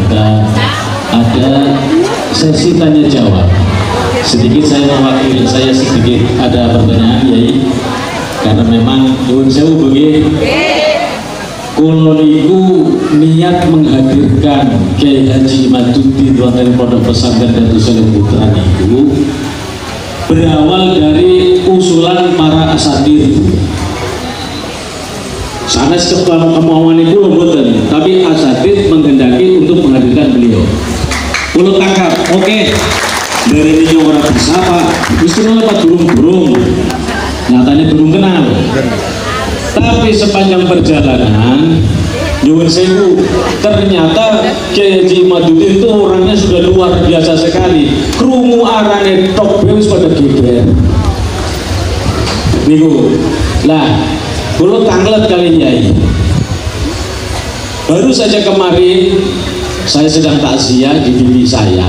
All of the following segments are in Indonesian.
kita ada sesi tanya jawab. Sedikit saya mewakili, saya sedikit ada pertanyaan Yai, karena memang nyuwun sewu bengi kula niku niat menghadirkan Kiai Haji Imaduddin wonten Pondok Pesantren Datus Salim Putra niku berawal dari usulan para asatir. Sanes kemauan itu mboten, tapi asatir menghendaki untuk menghadirkan beliau. Kula tangkap, oke. Dari ini orang bisa Pak, mesti lepas burung-burung, nyatanya belum kenal. Tapi sepanjang perjalanan, nyuwun sewu, ternyata Kiai Haji Imaduddin itu orangnya sudah luar biasa sekali. Krungu arane tok wis pada geger. Niku, lah, kula tanglet kali Yai. Baru saja kemarin saya sedang takziah di bibi saya.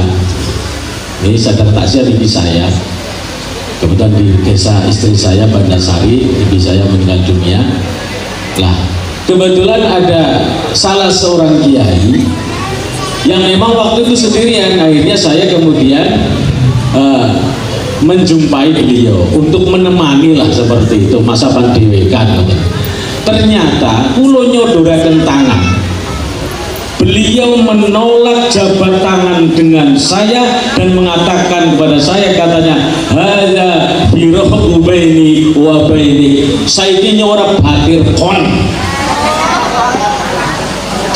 Ini sedang takziah bibi saya. Kebetulan di desa istri saya Bandasari, bibi saya meninggal dunia. Lah, kebetulan ada salah seorang kiai yang memang waktu itu sendirian. Akhirnya saya kemudian menjumpai beliau untuk menemani lah seperti itu, masa pandewekan. Ternyata kula nyodoraken tangan. Beliau menolak jabat tangan dengan saya dan mengatakan kepada saya, katanya, hadza birohu baini wa baini. Saiki nyora batir kon.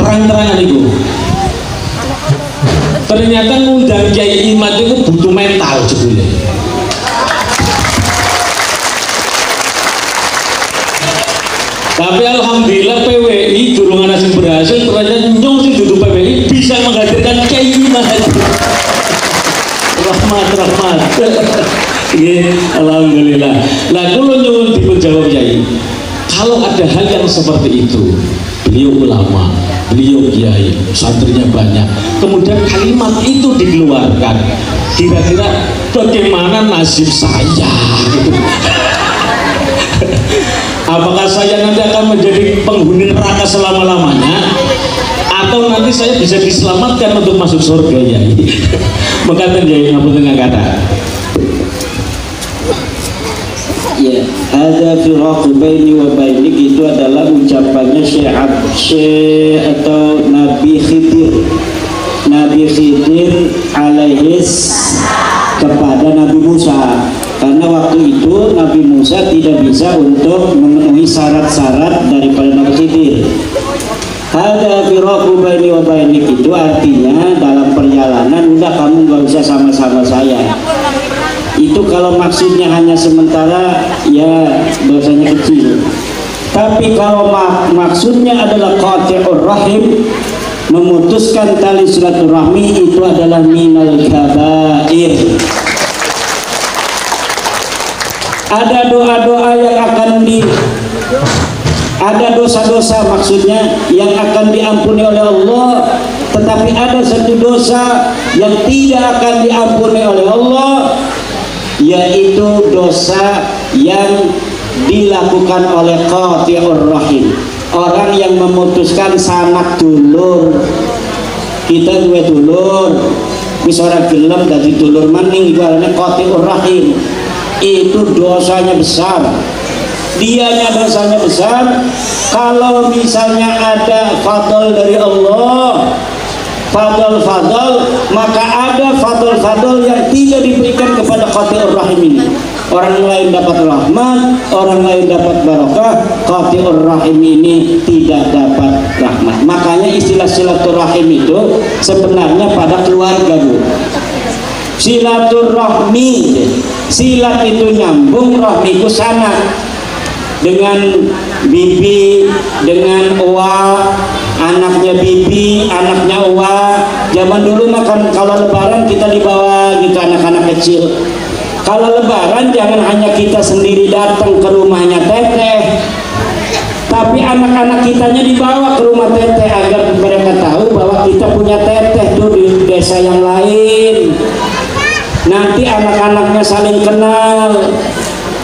Terang-terangan itu. Ternyata ngundang Kiai Imad itu butuh mental jebule. Tapi alhamdulillah PWI durungan asing berhasil, ternyata nyong sing duduk PWI bisa menghadirkan Kiai Imad. Rahmat. Iya, alhamdulillah. Nah, kalau nyuwun dipun jawab Kiai, kalau ada hal yang seperti itu, beliau ulama, beliau kiai, santrinya banyak, kemudian kalimat itu dikeluarkan, kira-kira bagaimana nasib saya? Apakah saya nanti akan menjadi penghuni neraka selama-lamanya, atau nanti saya bisa diselamatkan untuk masuk surga Yai? Mengatakan Yai ngapunten kata. Ya, ada firaqu baini wa bainik itu adalah ucapannya Syekh atau Nabi Khidir alaihis kepada Nabi Musa. Karena waktu itu Nabi Musa tidak bisa untuk memenuhi syarat-syarat daripada Nabi Khidir. Ada firaqu baini wa bainik itu artinya dalam perjalanan udah kamu nggak usah sama-sama saya. Itu kalau maksudnya hanya sementara ya dosanya kecil. Tapi kalau maksudnya adalah qati'ur rahim, memutuskan tali silaturahmi, itu adalah minal kabair. Ada doa-doa yang akan ada dosa-dosa maksudnya yang akan diampuni oleh Allah, tetapi ada satu dosa yang tidak akan diampuni oleh Allah, yaitu dosa yang dilakukan oleh qati'ur rahim, orang yang memutuskan sanak dulur. Kita dua dulur, wis ora gelem dadi dulur maning, iku arane qati'ur rahim. Itu dosanya besar, dianya dosanya besar. Kalau misalnya ada fadl dari Allah, fadl, maka ada fadl yang tidak diberikan kepada qati'ur rahim ini. Orang lain dapat rahmat, orang lain dapat barokah, qati'ur rahim ini tidak dapat rahmat. Makanya istilah silaturahim itu sebenarnya pada keluarga, Bu. Silaturahmi, silat itu nyambung, rahmi itu sanak. Dengan bibi, dengan uwa, anaknya bibi, anaknya uwa. Zaman dulu makan kalau lebaran kita dibawa gitu anak-anak kecil. Kalau lebaran jangan hanya kita sendiri datang ke rumahnya teteh, tapi anak-anak kitanya dibawa ke rumah teteh agar mereka tahu bahwa kita punya teteh tuh di desa yang lain. Nanti anak-anaknya saling kenal.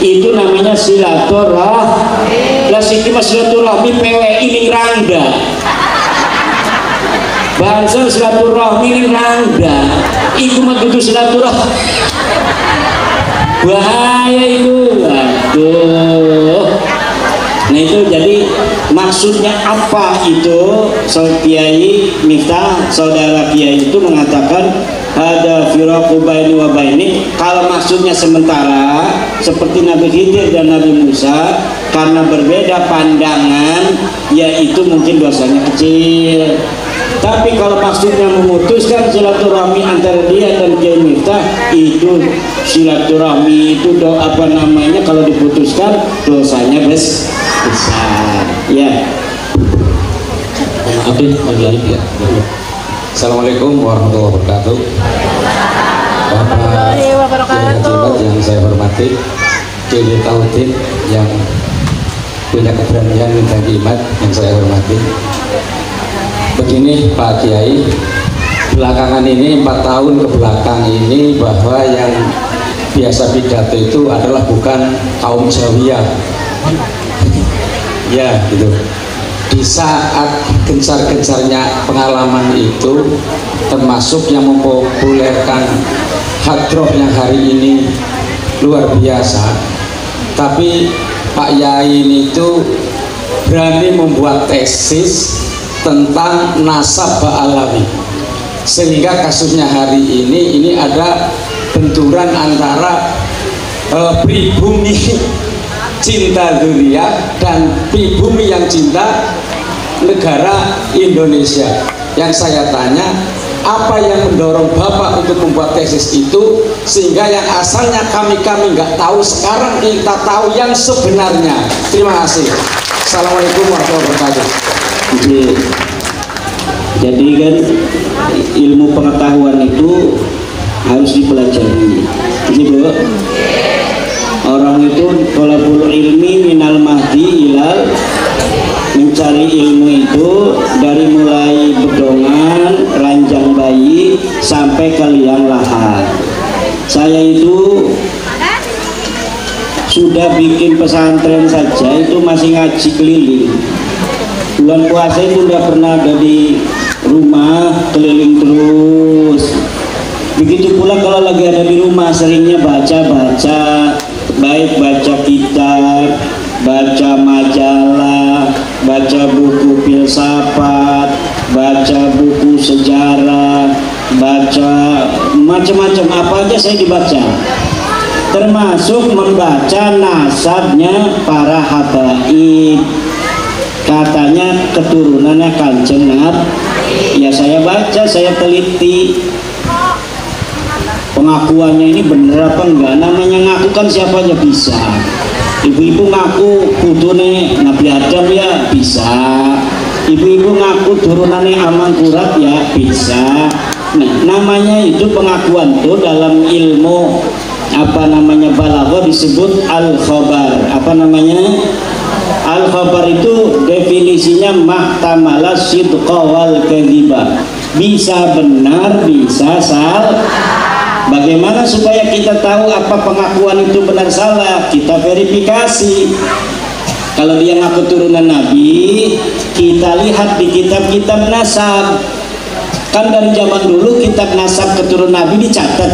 Itu namanya silaturahmi. Lah siki mas silaturahmi PWI ini rangga. bahasa silaturahmi ini rangga itu mah kudu silaturahmi bahaya itu. Aduh. Nah itu jadi maksudnya apa itu? Kiai Miftah, saudara Kiai itu mengatakan ada firaqu baini wa baini. Kalau maksudnya sementara seperti Nabi Khidir dan Nabi Musa, karena berbeda pandangan, yaitu mungkin dosanya kecil. Tapi kalau maksudnya memutuskan silaturahmi antara dia dan Kiai Miftah, itu silaturahmi itu apa namanya, kalau diputuskan dosanya besar. Ya. Oke, lagi ya. Assalamualaikum warahmatullahi wabarakatuh. Bapak yang saya hormati, Kiai Tauhid yang punya keberanian minta jimat yang saya hormati. Begini Pak Kiai, belakangan ini 4 tahun ke belakang ini bahwa yang biasa pidato itu adalah bukan kaum Jawiyah. Ya gitu. Di saat gencar-gencarnya pengalaman itu, termasuk yang mempopulerkan hadroh yang hari ini luar biasa, tapi Pak Yai ini itu berani membuat tesis tentang nasab Ba'alawi, sehingga kasusnya hari ini ada benturan antara pribumi cinta dzurriyyah dan pribumi yang cinta negara Indonesia. Yang saya tanya, apa yang mendorong Bapak untuk membuat tesis itu, sehingga yang asalnya kami nggak tahu, sekarang kita tahu yang sebenarnya. Terima kasih. Assalamualaikum warahmatullahi wabarakatuh. Jadi kan ilmu pengetahuan itu harus dipelajari. Gitu. Orang itu tolabul ilmi minal mahdi ilal, mencari ilmu itu dari mulai bedongan, ranjang bayi sampai ke liang lahat. Saya itu sudah bikin pesantren saja itu masih ngaji keliling. Bulan puasa itu udah pernah ada di rumah keliling terus. Begitu pula kalau lagi ada di rumah seringnya baca-baca, baik baca kitab, baca majalah, baca buku filsafat, baca buku sejarah, baca macam-macam, apa aja saya dibaca, termasuk membaca nasabnya para habaib, katanya keturunannya Kanjeng Nabi. Ya saya baca, saya teliti pengakuannya ini bener apa enggak. Namanya ngaku kan siapa aja bisa. Ibu-ibu ngaku putune Nabi Adam ya bisa, ibu-ibu ngaku turunannya Aman Kurat ya bisa. Nah namanya itu pengakuan tuh dalam ilmu apa namanya balaghah disebut al-khabar. Apa namanya? Al-khabar itu definisinya mahtamala sidqa wal kadhiba, bisa benar bisa salah. Bagaimana supaya kita tahu apa pengakuan itu benar salah? Kita verifikasi. Kalau dia ngaku turunan Nabi, kita lihat di kitab-kitab nasab. Kan dari zaman dulu kitab nasab keturunan Nabi dicatat.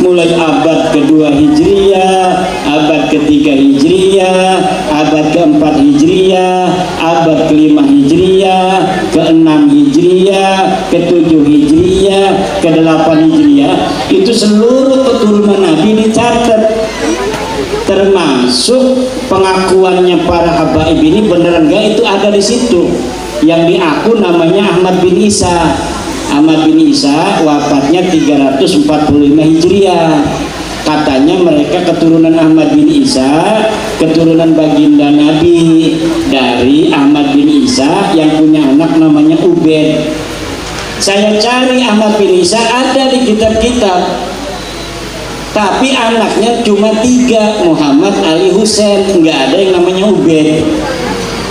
Mulai abad kedua Hijriyah, abad ketiga Hijriyah, abad keempat Hijriyah, abad kelima Hijriyah, keenam Hijriyah, ketujuh Hijriyah, kedelapan Hijriyah. Itu seluruh keturunan Nabi dicatat, termasuk pengakuannya para habaib ini beneran enggak, itu ada di situ. Yang diaku namanya Ahmad bin Isa. Ahmad bin Isa wafatnya 345 Hijriah. Katanya mereka keturunan Ahmad bin Isa, keturunan baginda Nabi dari Ahmad bin Isa yang punya anak namanya Ubed. Saya cari Ahmad bin Isa ada di kitab-kitab, tapi anaknya cuma 3, Muhammad, Ali, Husain, nggak ada yang namanya Ubed.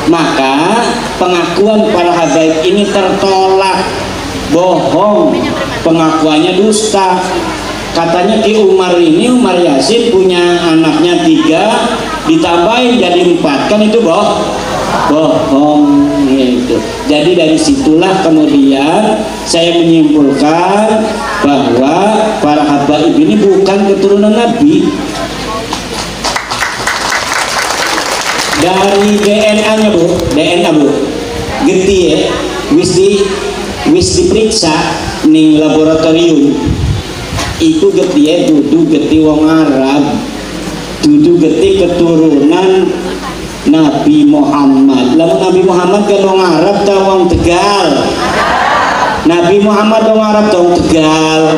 Maka pengakuan para habaib ini tertolak, bohong, pengakuannya dusta. Katanya Ki Umar ini, Umar Yasin punya anaknya 3 ditambahin jadi 4, kan itu bohong. bohong gitu. Jadi dari situlah kemudian saya menyimpulkan bahwa para habaib ini bukan keturunan Nabi. Dari DNA-nya bu, geti ya, wis diperiksa ning laboratorium. Iku geti ya, dudu geti wong Arab, dudu geti keturunan Nabi Muhammad. Lalu Nabi Muhammad kan wong Arab atau wong Tegal? Nabi Muhammad wong Arab atau wong Tegal?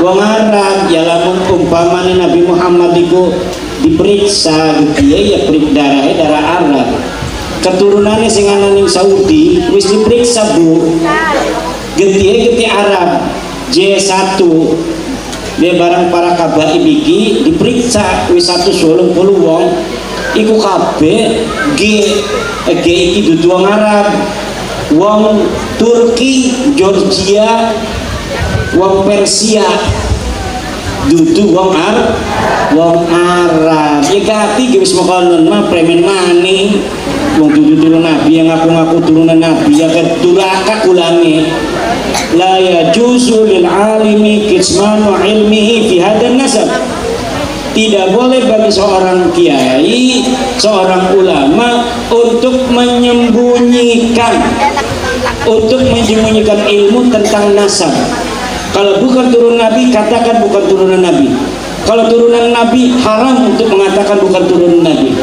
Wong Arab. Ya lamun umpamanya Nabi Muhammad itu diperiksa gitu ya darahnya darah Arab, keturunannya sing ana ning Saudi wis diperiksa bu, geti Arab J1 dia barang para kabaib iki diperiksa wis 180 wong iku kabeh G iki dudu wong Arab, wong Turki, Georgia, wong Persia dudu wong Arab. Ya gati wis mokonon mah premen maning wong dudu turun Nabi yang ngaku-ngaku turunan Nabi ya duraka ulangi. La yajuzu lil alimi kismanu ilmihi fi hadan nasab. Tidak boleh bagi seorang kiai, seorang ulama untuk menyembunyikan ilmu tentang nasab. Kalau bukan turunan Nabi, katakan bukan turunan Nabi. Kalau turunan Nabi, haram untuk mengatakan bukan turunan Nabi.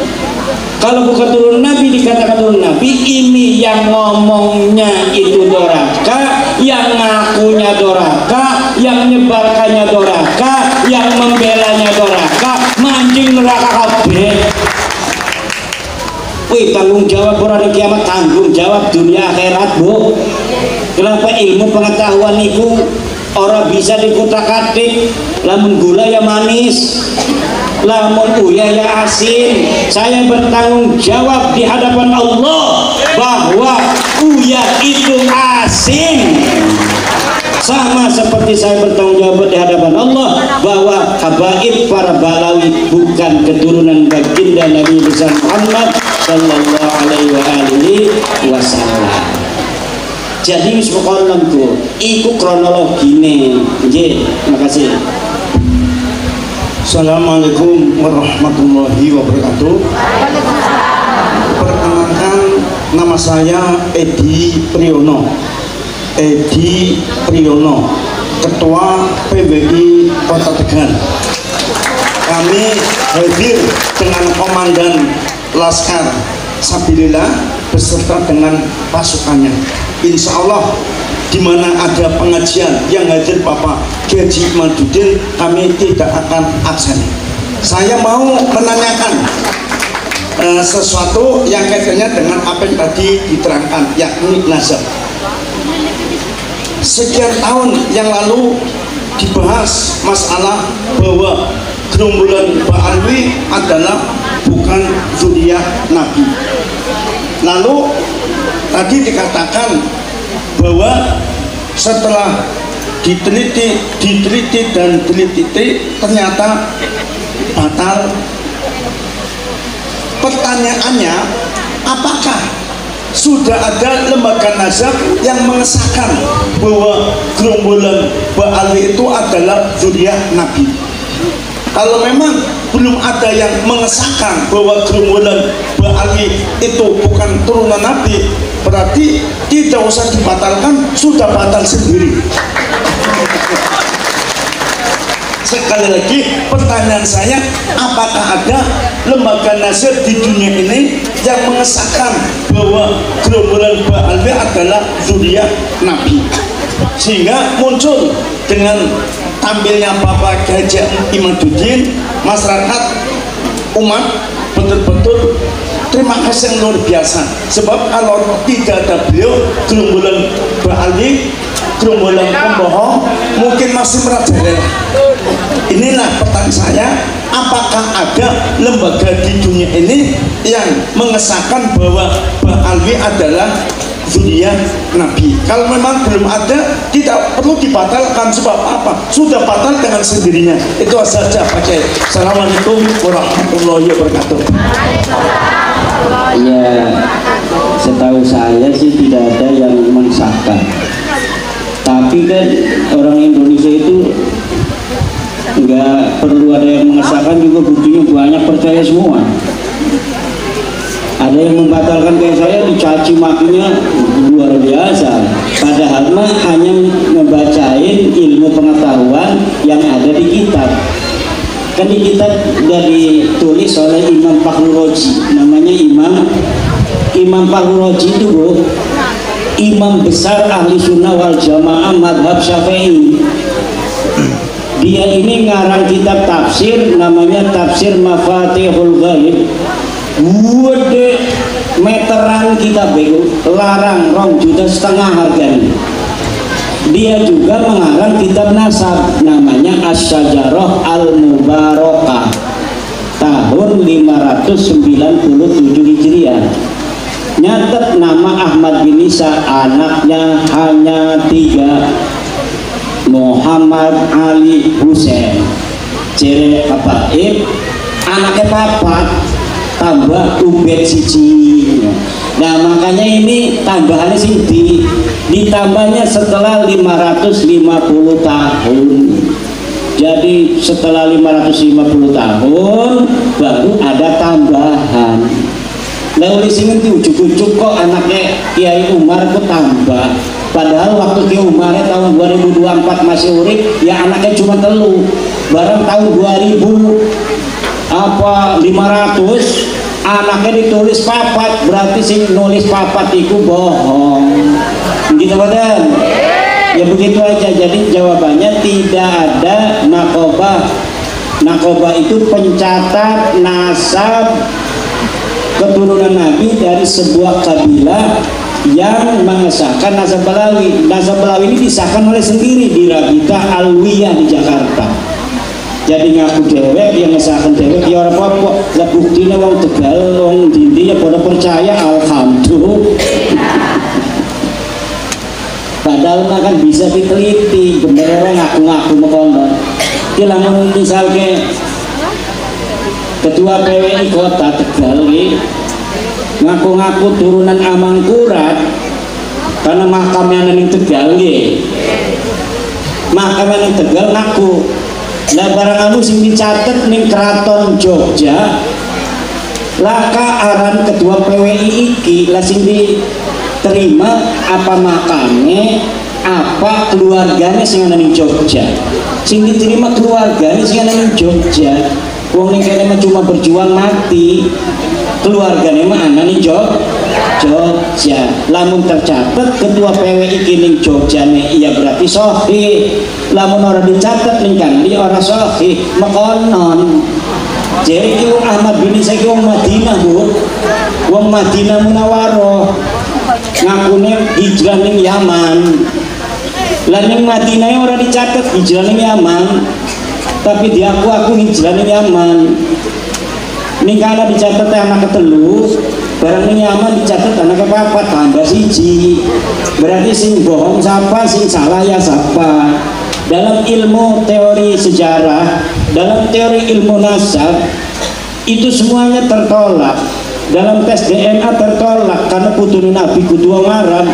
Kalau bukan turunan Nabi, dikatakan turunan Nabi. Ini yang ngomongnya itu doraka, yang ngakunya doraka, yang menyebarkannya doraka, yang membelanya doraka, mancing neraka kabeh. Wih, tanggung jawab hari kiamat, tanggung jawab dunia akhirat bu. Kenapa ilmu pengetahuan itu orang bisa dikutak-atik, lamun gula ya manis, lamun uyah ya asin. Saya bertanggung jawab di hadapan Allah bahwa uyah itu asin, sama seperti saya bertanggung jawab di hadapan Allah bahwa habaib para balawi bukan keturunan baginda Nabi besar Muhammad sallallahu alaihi wasallam. Jadi wis pokoke tuh, iku kronologine. Nggih, makasih. Assalamualaikum warahmatullahi wabarakatuh. Perkenalkan, nama saya Edi Priyono, Ketua PBI Kota Tegal. Kami hadir dengan Komandan Laskar Sabilillah beserta dengan pasukannya. Insya Allah di mana ada pengajian yang hadir Bapak Kiai Haji Imaduddin, kami tidak akan absen. Saya mau menanyakan sesuatu yang kaitannya dengan apa yang tadi diterangkan, yakni nasab. Sekian tahun yang lalu dibahas masalah bahwa gerombolan Ba'alwi adalah bukan zuriat Nabi. Lalu tadi dikatakan bahwa setelah diteliti ternyata batal. Pertanyaannya, apakah sudah ada lembaga nasab yang mengesahkan bahwa gerombolan Ba'alwi itu adalah zuriat Nabi? Kalau memang belum ada yang mengesahkan bahwa gerombolan Ba'alwi itu bukan turunan Nabi, berarti tidak usah dibatalkan, sudah batal sendiri. Sekali lagi pertanyaan saya, apakah ada lembaga nasab di dunia ini yang mengesahkan bahwa gerombolan Ba'alwi adalah zuriat Nabi, sehingga muncul dengan tampilnya Bapak Kiai Haji Imaduddin, masyarakat umat betul-betul terima kasih yang luar biasa. Sebab kalau tidak ada beliau, gerombolan Ba'alwi, gerombolan pembohong mungkin masih merajalela. Inilah pertanyaan saya, apakah ada lembaga di dunia ini yang mengesahkan bahwa Ba'alwi adalah zuriat Nabi? Kalau memang belum ada, tidak perlu dibatalkan. Sebab apa? Sudah batal dengan sendirinya. Itu saja Pak Kiai. Assalamualaikum warahmatullahi wabarakatuh. Ya, percaya semua. Ada yang membatalkan kayak saya, dicaci makinya luar biasa. Padahal mah hanya ngebacain ilmu pengetahuan yang ada di kitab. Kan di kitab udah ditulis oleh Imam Fakhrul Razi, namanya Imam Fakhrul Razi itu bro, imam besar ahli sunnah wal jamaah madhab Syafi'i. Dia ini ngarang kitab tafsir namanya Tafsir Mafatihul Ghaib. Gede meteran kitab itu, larang 2,5 juta harganya. Dia juga mengarang kitab nasab namanya Asy-Syajarah Al-Mubarakah tahun 597 Hijriah. Nyatet nama Ahmad bin Isa, anaknya hanya 3, Muhammad Ali Husain Jere Habaib, anaknya 4 tambah Ubed siji. Nah makanya ini tambahannya sih ditambahnya setelah 550 tahun. Jadi setelah 550 tahun baru ada tambahan. Nah oleh sini ujuk-ujuk kok anaknya Kiai Umar itu tambah. Padahal waktu Kiai Umar tahun 2024 masih urip, ya anaknya cuma 3. Barang tahun 500 anaknya ditulis 4, berarti sing nulis 4 itu bohong. Gitu badan? Ya begitu aja. Jadi jawabannya tidak ada nakobah. Nakobah itu pencatat nasab keturunan Nabi dari sebuah kabilah yang mengesahkan nasab Balawi. Nasab Balawi ini disahkan oleh sendiri di Rabitah Alwiyah di Jakarta. Jadi ngaku dewek, yang ngesahkan dewek ya orang apa lah buktinya wong Tegal, wong Dindi ya pada percaya, alhamdulillah. Padahal kan bisa diteliti, bener orang ngaku-ngaku mengkondor. Lamun misalnya ketua PWI kota Tegal ngaku-ngaku turunan Amangkurat karena makamnya neng Tegal makamnya neng Tegal ngaku. Lah barang anu sing dicatet ning Keraton Jogja laka aran ketua PWI iki lah sing diterima apa makamnya apa keluarganya sing ana ning Jogja. Sing diterima keluarganya sing ana ning Jogja. Wong ning kene mah cuma berjuang mati. Keluarganya mah ana ning Jogja. Lamun tercatat ketua PWI ning Jogja iya berarti sahih. Lamun orang dicatat ning kandi ora sahih mekonon. Jadi ki wong Ahmad bin Isa ki wong Madinah, Bu. Wong Madinah Munawwaroh. Ngakune hijrah ning Yaman. Lah ning Madinah ora dicatat hijrah ning Yaman. Tapi diaku hijrah ning Yaman. Ning kana dicatat anak ketelu, barang ning Yaman dicatat anak kepapat tambah siji. Berarti sing bohong siapa, sing salah ya siapa. Dalam ilmu teori sejarah, dalam teori ilmu nasab itu semuanya tertolak. Dalam tes DNA tertolak karena putune Nabi kudu wong Arab,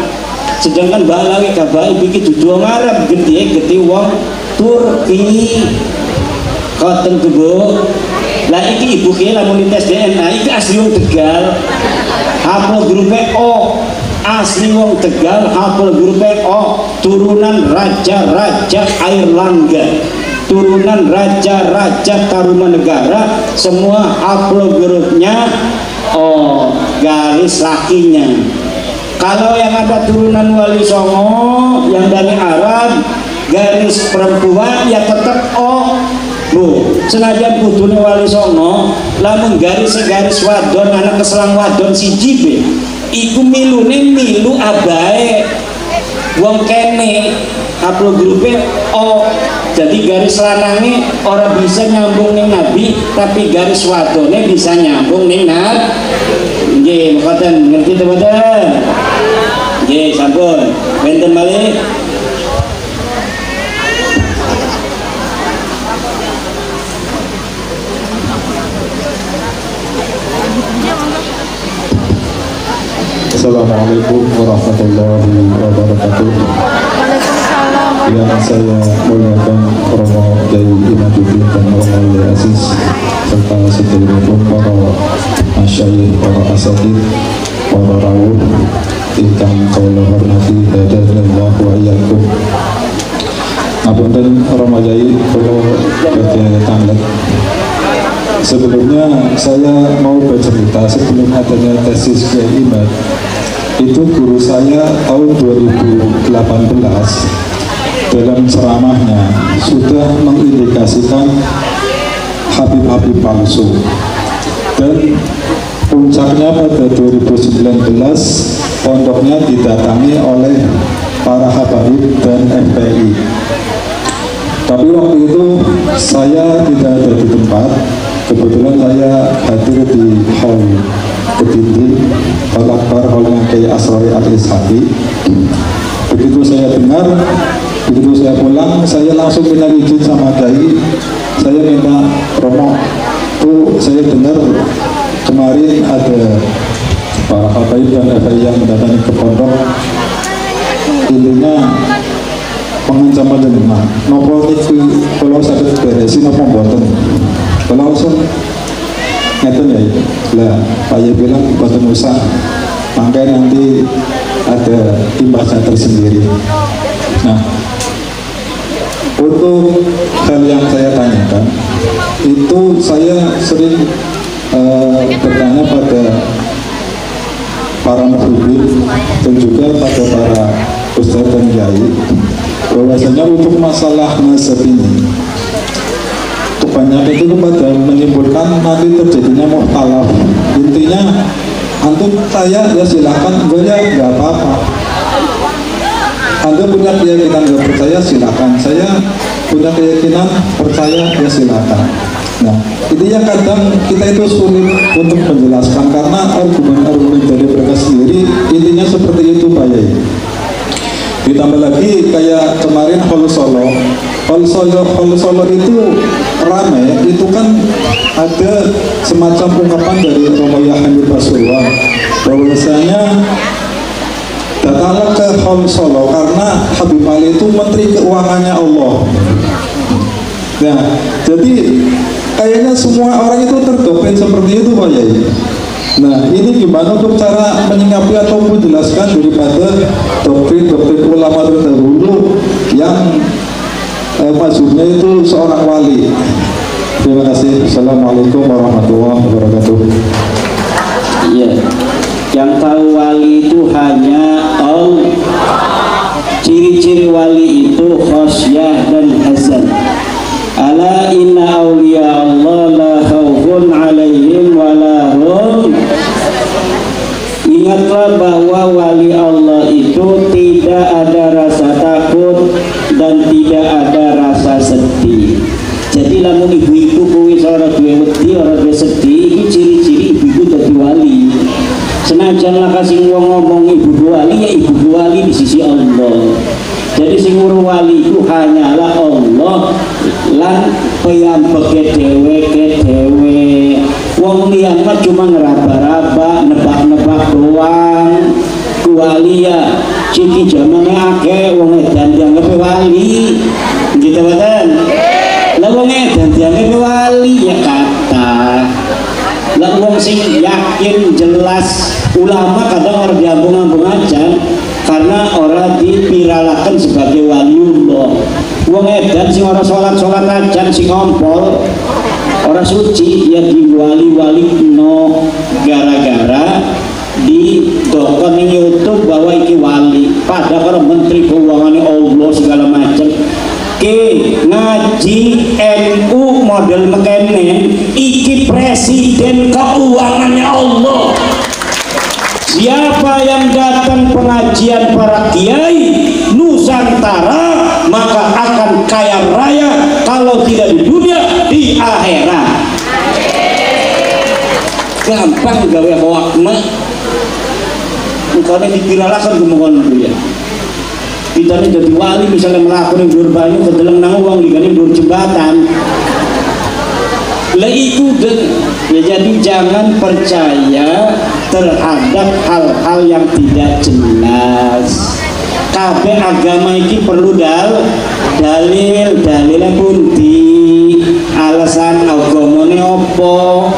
sedangkan Balawi kabai bikin kudu wong Arab, gede wong Turki. Koten kebo. Lah iki ibu ki lamun tes DNA iki asli wong Tegal. Haplogrupe O. Asli wong Tegal, haplogrupe O, turunan raja-raja Airlangga, turunan raja-raja Tarumanegara, semua haplogrupnya O, garis lakinya. Kalau yang ada turunan Wali Songo yang dari Arab, garis perempuan ya tetap O. Bu, senajan putune Wali Songo, lamun garis wadon anak keselang wadon siji be. Iku milune milu abae wong kene haplogrupe O. Jadi garis lanange ora bisa nyambung ning Nabi, tapi garis wadone bisa nyambung ning Nabi. Nggih, mboten ngerti to mboten? Nggih, sampun. Benten malih. Assalamualaikum warahmatullahi wabarakatuh. Waalaikumsalam yang saya muliakan Romo Kiai Imaduddin dan Romo Yai Aziz serta sedherekipun para masyayikh, para asatidz, para rawuh ingkang kula hormati, hadanallahu wa iyyakum. Ngapunten Romo Yai kula badhe tanggap. Sebelumnya saya mau bercerita, sebelum adanya tesis Kiai Imad itu guru saya tahun 2018 dalam ceramahnya sudah mengindikasikan Habib-habib palsu, dan puncaknya pada 2019 pondoknya didatangi oleh para Habib dan FPI. Tapi waktu itu saya tidak ada di tempat, kebetulan saya hadir di hall Kediri, Hall Akbar, hallnya Kiai Asrori Al-Ishaqi. Begitu saya dengar, begitu saya pulang, saya langsung minta izin sama Kiai. Saya minta, Romo, tuh saya dengar kemarin ada para Habib dan FPI yang mendatangi ke pondok, intinya pengancaman jenengan. Nopo itu kalau sakit beresin nopo mboten. Kalau langsung ngeten ya, lah Pak Yai bilang mboten usah, makanya nanti ada imbasnya tersendiri. Nah, untuk hal yang saya tanyakan itu saya sering bertanya pada para muhibin dan juga pada para ustadz dan kiai, bahwasanya untuk masalah nasab ini kebanyakan itu pada menyimpulkan nanti terjadinya mukhtalaf. Intinya antum saya ya silakan, enggak ya enggak apa-apa. Anda punya keyakinan nggak percaya silakan, saya punya keyakinan percaya ya silakan. Nah, intinya kadang kita itu sulit untuk menjelaskan karena argumen-argumen dari mereka sendiri intinya seperti itu Pak Yai. Ditambah lagi kayak kemarin Hall Solo itu ramai, itu kan ada semacam ungkapan dari Romo Yahya Pasuruan bahwasanya datanglah ke Hall Solo karena Habib Ali itu menteri keuangannya Allah. Nah, jadi kayaknya semua orang itu terdoktrin seperti itu Pak Yai. Nah, ini gimana untuk cara menyikapi atau menjelaskan daripada doktrin-doktrin ulama terdahulu yang mazhabnya itu seorang wali. Terima kasih. Assalamualaikum warahmatullahi wabarakatuh. Iya, yang tahu wali itu hanya Allah. Ciri-ciri wali itu khosyah dan hazan. Ala inna awliya Allah la khawfun alaihim wa la hum. Ingatlah bahwa wali Allah itu tidak ada rasa takut dan tidak ada rasa sedih. Jadi lamun ibu-ibu kuwi ora duwe wedi, ora duwe sedih, iki ciri-ciri ibu-ibu dadi wali. Senajan lah kasih wong ngomong ibu wali, ya ibu wali di sisi Allah. Jadi sing wali itu hanyalah Allah lan piyambake dhewe. Wong liyan mah cuma ngeraba-raba, nebak-nebak doang. Wali ya ciki jamane akeh wong edan dianggep wali. Gitu kan? Lah wong edan dianggep wali ya kata. Lah wong sing yakin jelas ulama kadang orang diambung-ambung aja karena orang dipiralakan sebagai waliullah. Wong edan sing ora sholat aja sing ngompol orang suci ya di wali-wali no gara-gara di dokon YouTube bahwa iki wali padahal menteri keuangan Allah segala macam ke ngaji NU model mekene iki presiden keuangannya Allah. Siapa yang datang pengajian para kiai Nusantara maka akan kaya raya kalau tidak di dunia di akhirat. Gampang gawe hoak mah. Mukanya dipiralakan kemohon dulu ya. Kita ini jadi wali misalnya melakukan yang dur banyu kedeleng nang uang digani dur jembatan. Lah itu ya, jadi jangan percaya terhadap hal-hal yang tidak jelas. kabeh agama iki perlu dalilnya pun di alasan agamane opo.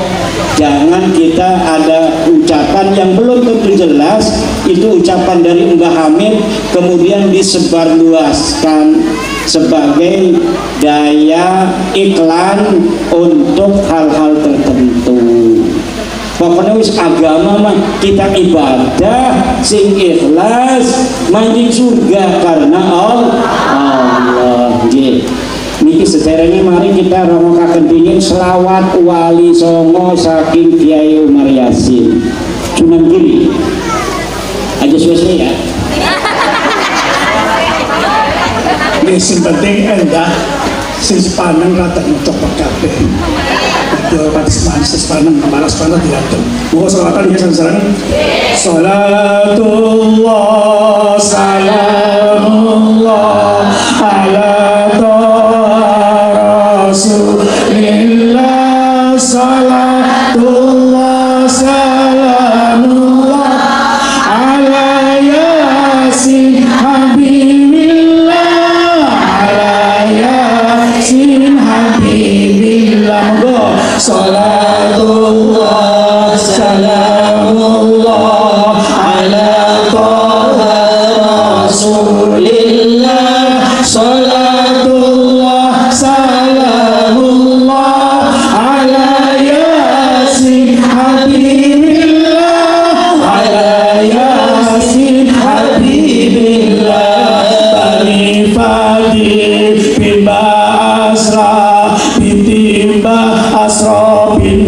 Jangan kita ada ucapan yang belum tentu jelas, itu ucapan dari Mbah Hamid kemudian disebarluaskan sebagai daya iklan untuk hal-hal tertentu. Pokoknya wis agama mah kita ibadah sing ikhlas manjing surga karena Allah. Niki sederenge mari kita romokaken dingin selawat wali songo saking Kiai Umar Yasin. Cuman gini aja suwe ya. Ini sing penting endah sing sepaneng rata untuk kabeh. Patis manis sepaneng malas panah diatur. Moga selawatan ya sareng. Salatullah salamullah ala Rasulillah, salatullah salamullah ala yasin habibillah, ala yasin habibillah. Salatullah salamullah ala Rasulillah, salatullah salamullah ala yasin habibillah, ala yasin habibillah. Bani Fadil bin Basra binti Asra bin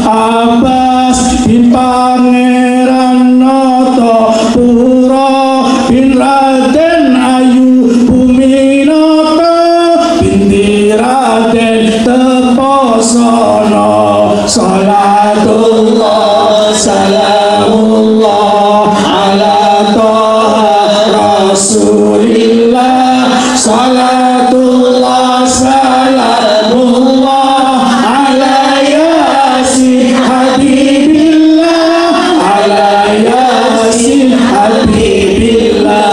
Abbas bin Pangeran Noto Puro bin Raden Ayu Buminoto binti Raden Teposono. Salatullah salamullah ala Toha Rasulillah, salatullah salamullah ala yasin habibillah, ala yasin habibillah.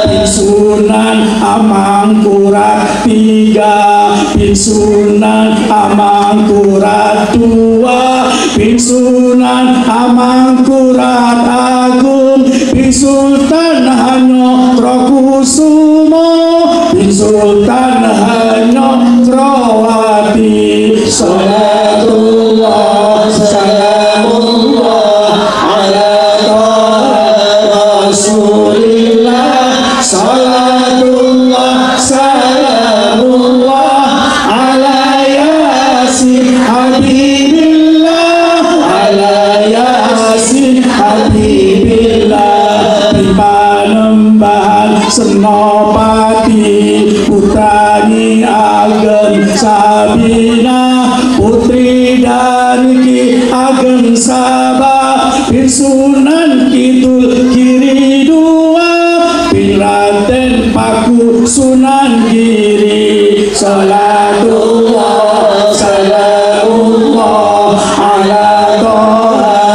Bin Sunan Amangkurat 3, bin Sunan Amangkurat 2, bin Sunan Amangkurat Agung, bin Sultan Hanyokrokusumo, bin Sultan Hanyokrowati. Salatullah salamullah ala Rasulillah, salatullah salamullah ala yasin habibillah, ala yasin habibillah. Di Panembahan Senopati putrani Ageng Sabina, putri dari Ki Ageng Sabah, bin Sunan Kidul Kiri 2, bin Raden Paku Sunan Giri. Salatullah salamullah ala Toha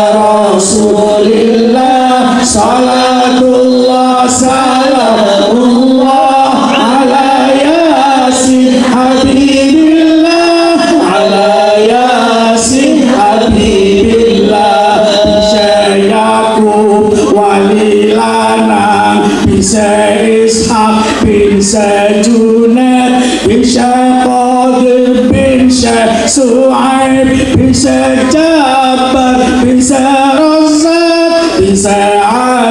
Rasulillah, salatullah salamullah ala yasin habibillah, ala yasin habibillah. Bisa Yakub wali lanang, bisa Ishak bisa Junaid, bisa Qadir bisa Su'aib, bisa Jabbar bisa Razak, bisa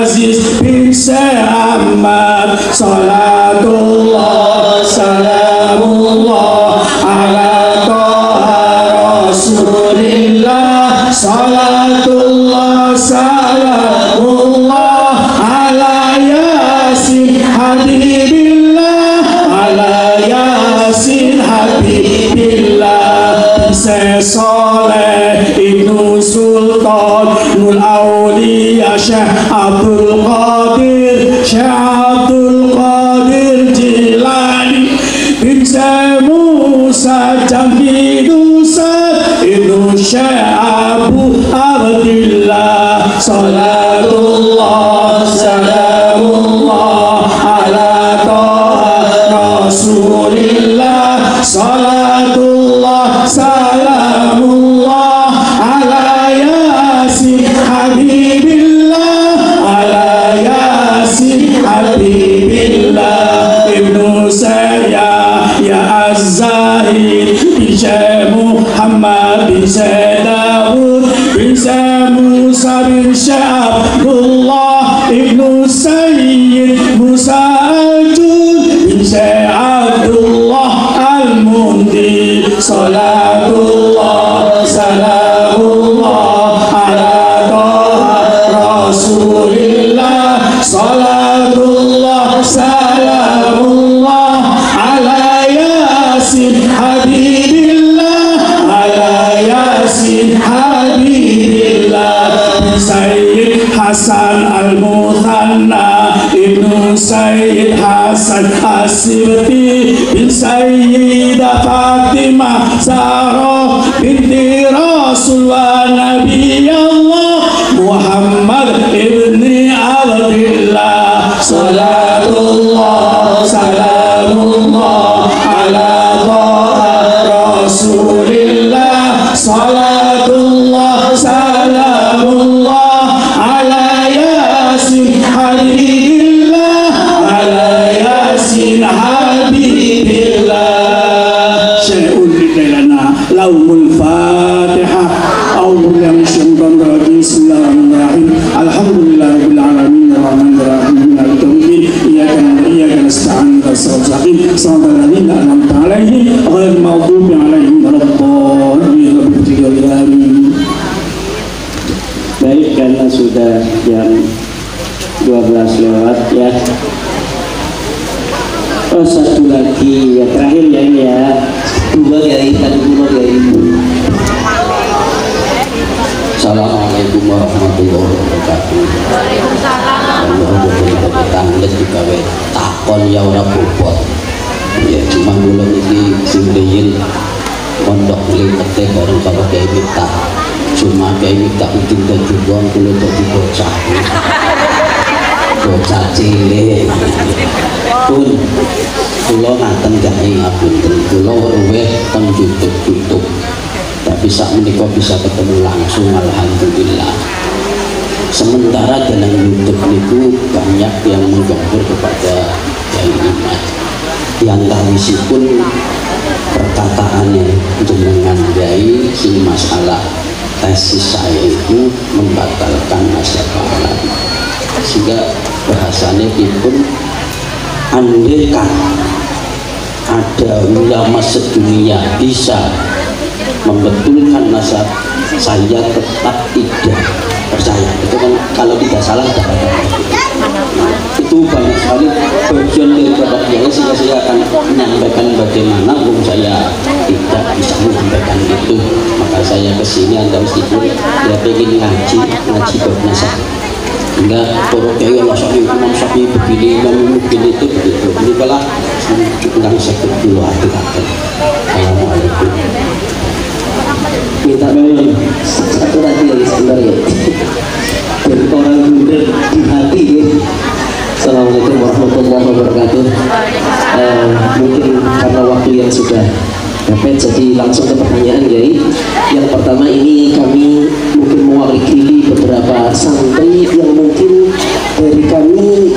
Aziz bisa Ahmad. Salatullah salamullah ala Toha Rasulillah, salatullah salamullah ala yasin habibillah, ala yasin habibillah. Bisa Soleh Ibnu Sultan Nul Aulia Syekh Abdul Qadir, Syekh Abdul Qadir Jilani, bisa Musa Jambi Dusa Ibnu Syekh Abu Abdillah. Salatullah salamullah ala Abdullah ibnu Sayyid Musa Al-Jud bin Syekh Abdullah Al-Mundi. Salatullah salamullah ala Toha Rasulillah. Salatullah salamullah ala Yasin Habibillah, ala Yasin Habibillah. Sayyid Hasan Al-Muthanna ibnu Sayyid Hasan As-Sibti bin Sayyidah Fatimah Zahra binti Rasul wa Nabi Allah Muhammad ibni Abdillah. Salatullah salamullah ala Toha Rasulillah. Salatullah salamullah ala Yasin Habibillah, ala Yasin Habibillah. Syai'un lana laumul Fatihah. A'udzubillahi minasyaitonir rajim. Bismillahirrahmanirrahim. Alhamdulillahirabbil alamin arrahmanir rahim maliki yaumiddin. Iyyaka na'budu wa iyyaka nasta'in. Ihdinas siratal ladzina an'amta 'alaihim ghairil maghdubi 'alaihim waladdallin. Baik, karena sudah jam 12 lewat ya. Oh, satu lagi ya, terakhir ya ini ya. Dua dari tadi dulu dari Assalamualaikum warahmatullahi wabarakatuh. Waalaikumsalam. Tanglet juga takon ya ora bobot. Ya cuma kula niki sing riyin pondok lipete bareng karo Kyai Miftah. Cuma Kyai Miftah iki dadi wong kula dadi bocah. Bocah cilik. Pun kula ngaten Kyai ngapunten, kula weruh teng YouTube. Tapi saat menikah bisa ketemu langsung, alhamdulillah. Sementara dalam YouTube itu banyak yang menggambar kepada Kyai Imad yang tawisipun perkataannya dengan Kyai si masalah tesis saya itu membatalkan masa pahala, sehingga bahasanya pun andaikan ada ulama sedunia bisa membetulkan nasab, saya tetap tidak percaya. Itu kan kalau tidak salah itu banyak sekali bagian daripada Kiai, sehingga saya akan menyampaikan bagaimana saya tidak bisa menyampaikan itu. Maka saya kesini Anda meskipun ya pengen ngaji bab nasab, hingga para Kiai Allah Imam Syafi'i begini, Imam begini itu begitu. Ini kalah yang sakit dulu hati-hati. Assalamualaikum. minta tolong satu lagi sebentar ya, dari orang bener di hati ya. Assalamualaikum warahmatullahi wabarakatuh. Mungkin karena waktu yang sudah mepet, jadi langsung ke pertanyaan Kiai. Yang pertama, ini kami mungkin mewakili beberapa santri yang mungkin dari kami,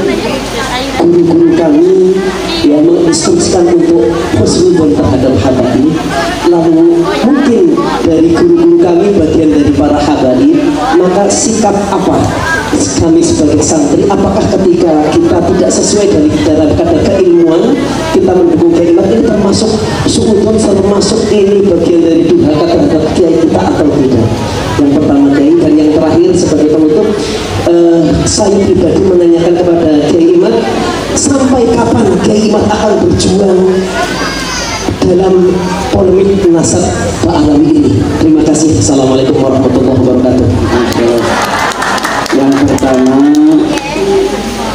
guru-guru kami yang menginstruksikan untuk husnuzon terhadap habaib. Lalu mungkin dari guru-guru kami, bagian dari para habaib, maka sikap apa kami sebagai santri? Apakah ketika kita tidak sesuai dari dalam kadar keilmuan kita mendukung Kiai Imad, ini termasuk suudon, termasuk ini bagian dari durhaka terhadap Kiai kita atau tidak? Yang pertama Kiai. Dan yang terakhir sebagai penutup, saya pribadi menanyakan kepada Kiai Imad, sampai kapan Kiai Imad akan berjuang dalam polemik nasab Pak Alawi ini? Terima kasih. Assalamualaikum warahmatullahi wabarakatuh. Yang pertama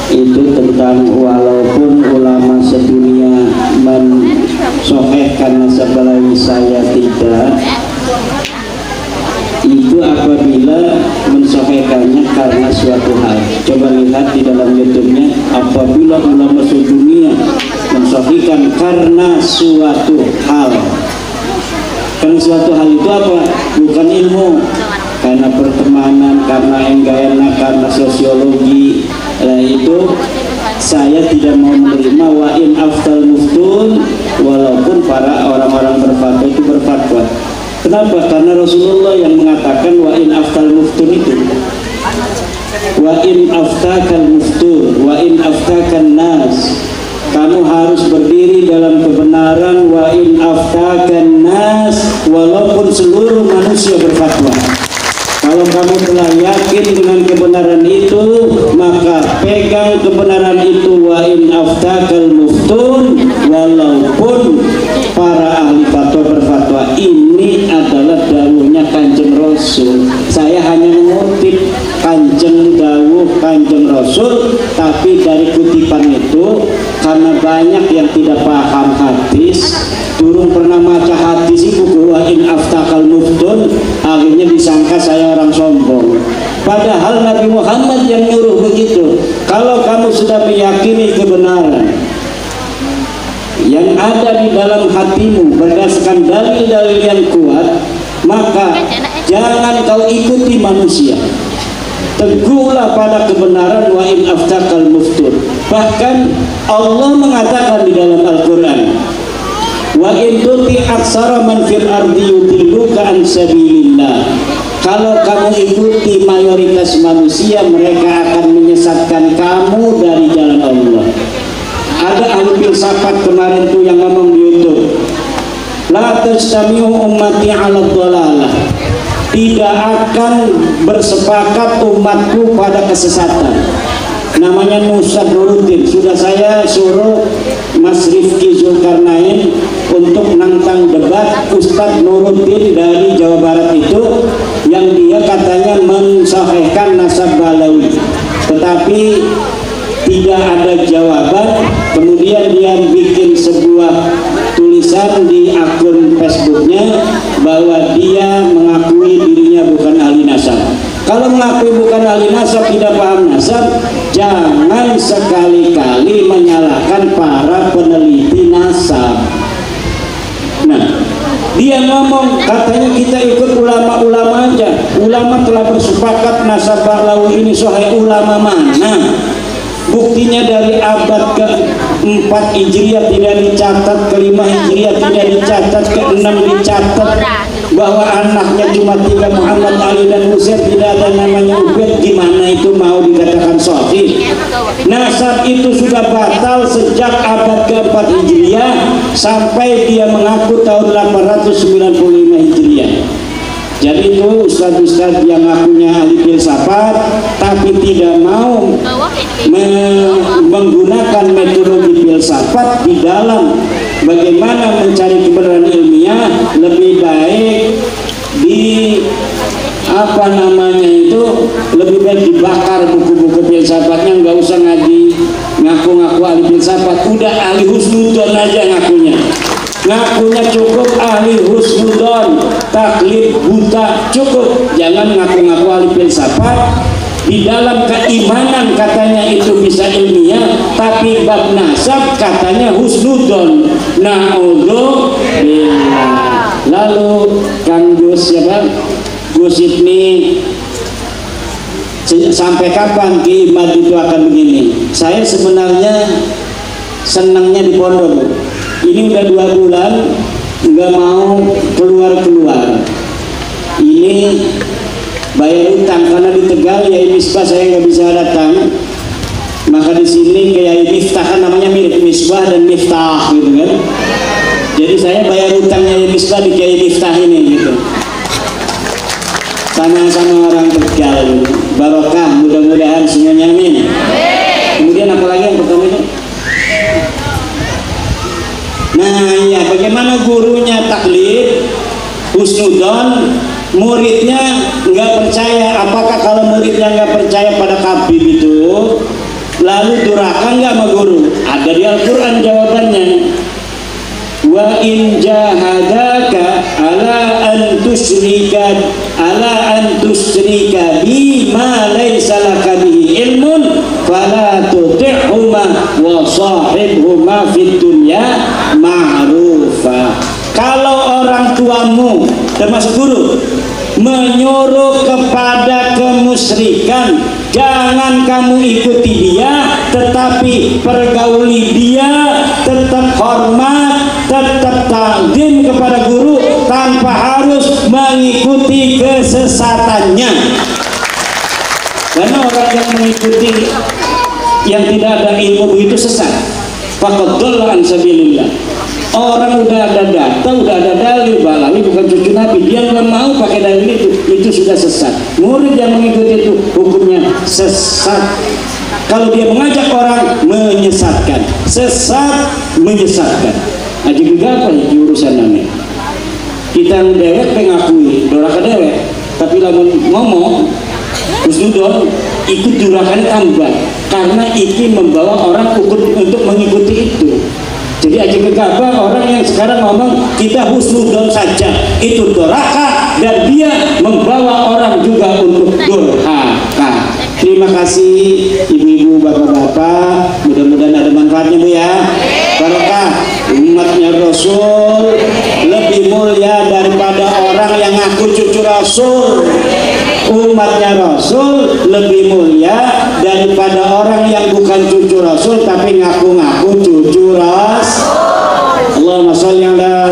itu tentang walaupun ulama sedunia mensohehkan nasab Alawi, saya tidak. Itu apabila mensohehkannya karena suatu hal. Coba lihat di dalam YouTube-nya, apabila ulama sedunia mensohihkan karena suatu hal. Karena suatu hal itu apa? Bukan ilmu, karena pertemanan, karena enggak, karena sosiologi. Nah itu saya tidak mau menerima wa in aftal muftun, walaupun para orang-orang berfatwa itu berfatwa. Kenapa? Karena Rasulullah yang mengatakan wa in aftal muftun itu. wa in aftakal muftur wa in aftakan nas, kamu harus berdiri dalam kebenaran wa in aftakan nas, walaupun seluruh manusia berfatwa. Kalau kamu telah yakin dengan kebenaran itu, maka pegang kebenaran itu wa in aftakal muftun, walaupun para ahli fatwa berfatwa. Ini adalah dawuhnya Kanjeng Rasul. Saya hanya mengutip Kanjeng dawuh Kanjeng Rasul, tapi dari kutipan itu karena banyak yang tidak paham hadis, turun pernah baca hadis itu wa in aftakal muftun, akhirnya disangka saya orang sombong. Padahal Nabi Muhammad yang nyuruh begitu. Kalau kamu sudah meyakini kebenaran yang ada di dalam hatimu berdasarkan dalil-dalil yang kuat, maka jangan kau ikuti manusia, teguhlah pada kebenaran wa in aftakal muftur. Bahkan Allah mengatakan di dalam Al-Quran, wa in tuti aksara man fil ardi yudilluka an sabilillah. Kalau kamu ikuti mayoritas manusia, mereka akan menyesatkan kamu dari jalan Allah. Ada ahli filsafat kemarin tuh yang ngomong di YouTube, la tajtami'u ummati 'ala dhalalah. Tidak akan bersepakat umatku pada kesesatan. Namanya Nusad Nuruddin. Sudah saya suruh Mas Rifki Zulkarnain untuk nantang debat Ustadz Nuruddin dari Jawa Barat itu, yang dia katanya mensahihkan nasab Balawi, tetapi tidak ada jawaban. Kemudian dia bikin sebuah tulisan di akun Facebooknya bahwa dia mengakui dirinya bukan ahli nasab. Kalau mengakui bukan ahli nasab, tidak paham nasab, jangan sekali-kali menyalahkan para peneliti nasab. Nah, dia ngomong katanya kita ikut ulama-ulama aja. Ulama telah bersepakat nasab Balawi ini sahih. Ulama mana? Buktinya dari abad ke-4 Hijriah tidak dicatat, ke-5 Hijriah tidak dicatat, ke-6 dicatat bahwa anaknya cuma 3, Muhammad, Ali, dan Husain, tidak ada namanya Ubaid. Gimana itu mau dikatakan sahih? Nasab itu sudah batal sejak abad ke-4 Hijriah sampai dia mengaku tahun 895 Hijriah. Jadi itu ustaz-ustaz yang ngakunya ahli filsafat tapi tidak mau menggunakan metodologi filsafat di dalam bagaimana mencari kebenaran ilmiah, lebih baik lebih baik dibakar buku-buku filsafatnya, nggak usah ngaku-ngaku ahli filsafat. Udah ahli husnudon aja ngakunya cukup ahli husnudon, taklid buta cukup, jangan ngaku-ngaku ahli filsafat. Di dalam keimanan katanya itu bisa ilmiah, tapi bab nasab katanya husnudon. Na'udzubillah. Lalu Kang Gus siapa? Gus Ibni, sampai kapan Ki Imad itu akan begini? Saya sebenarnya senangnya di pondok. Ini udah 2 bulan nggak mau keluar. Ini bayar utang karena di Tegal ya Misbah saya nggak bisa datang. Maka di sini kayak Miftah, kan namanya mirip Misbah dan Miftah gitu kan. Jadi saya bayar utangnya Misbah di Kiai Miftah ini gitu. Sama-sama orang Tegal, barokah, mudah-mudahan semuanya, amin. Kemudian apalagi yang pertama itu? Nah ya, bagaimana gurunya taklid husnudon, muridnya nggak percaya. Apakah kalau muridnya nggak percaya pada Habib itu lalu durhaka nggak sama guru? Ada di Al-Quran jawabannya. Wa in jahadaka ala an tusyrika bima laysa laka bihi ilmun fala tuti'huma wa sahibhuma fid dunya ma'rufa. Kalau orang tuamu termasuk guru menyuruh kepada kemusyrikan, jangan kamu ikuti dia, tetapi pergauli dia, tetap hormat, tetap takdim kepada guru tanpa harus mengikuti kesesatannya. Karena orang yang mengikuti yang tidak ada ilmu begitu sesat. Faqad dhalla an sabilillah. Orang udah ada data, udah ada dalil, Balawi bukan cucu Nabi, dia nggak mau pakai dalil itu sudah sesat. Murid yang mengikuti itu hukumnya sesat. Kalau dia mengajak orang menyesatkan, sesat menyesatkan. Nah juga apa ya urusan namanya? Kita dewek mengakui doraka dewek, tapi lamun ngomong husnudon ikut durakannya tambah, karena ini membawa orang untuk mengikuti itu. Jadi aja gegabah orang yang sekarang ngomong kita husnudon saja itu doraka, dan dia membawa orang juga untuk durhaka. Terima kasih ibu-ibu, bapak-bapak, mudah-mudahan ada manfaatnya Bu ya. Barokah. Umatnya Rasul lebih mulia daripada orang yang ngaku cucu Rasul. Umatnya Rasul lebih mulia daripada orang yang bukan cucu Rasul tapi ngaku-ngaku cucu Rasul. Allahumma sholli ala